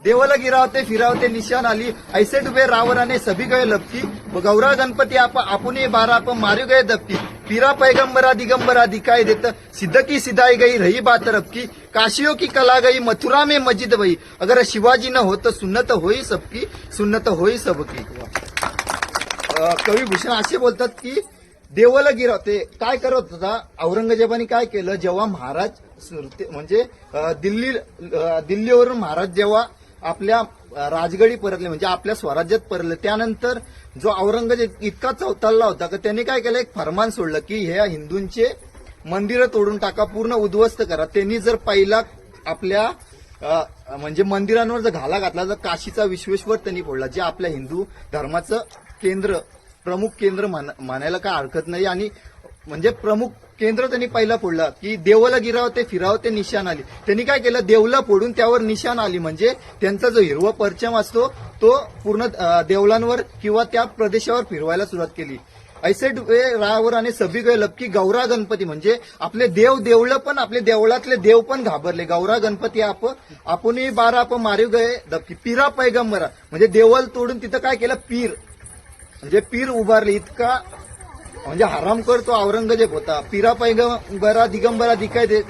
देवल गिरावते फिरावते निशान आली, ऐसे डुबे रावराने सभी गए लपकी, गौरा गणपती आपण बारा आपण मारू गए दबकी, पीरा पैगंबरा दिगंबरा दिखाई देत, सिद्ध की सिधाई गई रही बात रबकी, काशियों की कला गई मथुरा में मस्जिद बई, अगर शिवाजी न हो तो सुन्नत होई सबकी, सुन्नत होई सबकी. कवी भूषण असे बोलतात की देवल गिरावते काय करत होता औरंगजेबाने काय केलं, जेव्हा महाराज म्हणजे दिल्लीवरून महाराज जेव्हा आपल्या राजगडी परतले म्हणजे आपल्या स्वराज्यात परतले, त्यानंतर जो औरंगजेब इतका चौताळला होता की त्यांनी काय केलं, एक फरमान सोडलं की ह्या हिंदूंचे मंदिरं तोडून टाका, पूर्ण उद्ध्वस्त करा. त्यांनी जर पहिला आपल्या म्हणजे मंदिरांवर जर घाला घातला तर काशीचा विश्वेश्वर त्यांनी फोडला, जे आपल्या हिंदू धर्माचं केंद्र प्रमुख केंद्र मानायला काय हरकत नाही. आणि म्हणजे प्रमुख केंद्र त्यांनी पहिला फोडला की देवला गिरावते फिरावते निशाण आली. त्यांनी काय केलं, देवला फोडून त्यावर निशाण आली, म्हणजे त्यांचा जो हिरवा परचम असतो तो पूर्ण देवलांवर किंवा त्या प्रदेशावर फिरवायला सुरुवात केली. ऐसे रावर आणि सभी गए लपकी, गौरा गणपती म्हणजे आपले देवळं पण आपले देवळातले देव पण घाबरले. गौरा गणपती आपणही बारा आपण मारू गए दबकी, पीरा पैगंबरा म्हणजे देवल तोडून तिथं काय केलं, पीर म्हणजे पीर उभारले. इतका म्हणजे हरामखोर तो औरंगजेब होता. पीरा पैगंबरा दिगंबरा दिखाई दे,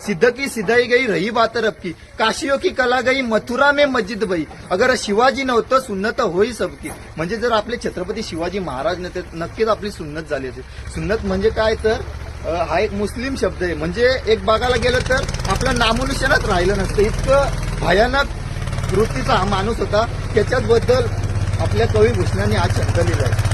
सिद्ध की सिधाई गई रही बात रबकी, काशियों की कला गई मथुरा में मस्जिद बई, अगर शिवाजी नव्हतं सुन्नत होई सबकी. म्हणजे जर आपले छत्रपती शिवाजी महाराज नव्हते नक्कीच आपली सुन्नत झाली असेल. सुन्नत म्हणजे काय तर हा एक मुस्लिम शब्द आहे, म्हणजे एक बघायला गेलं तर आपलं नामोनिशाणच राहिलं नसतं. इतकं भयानक वृत्तीचा हा माणूस होता. त्याच्याबद्दल आपल्या कवी भूषणाने आज शब्द लिहिलाय.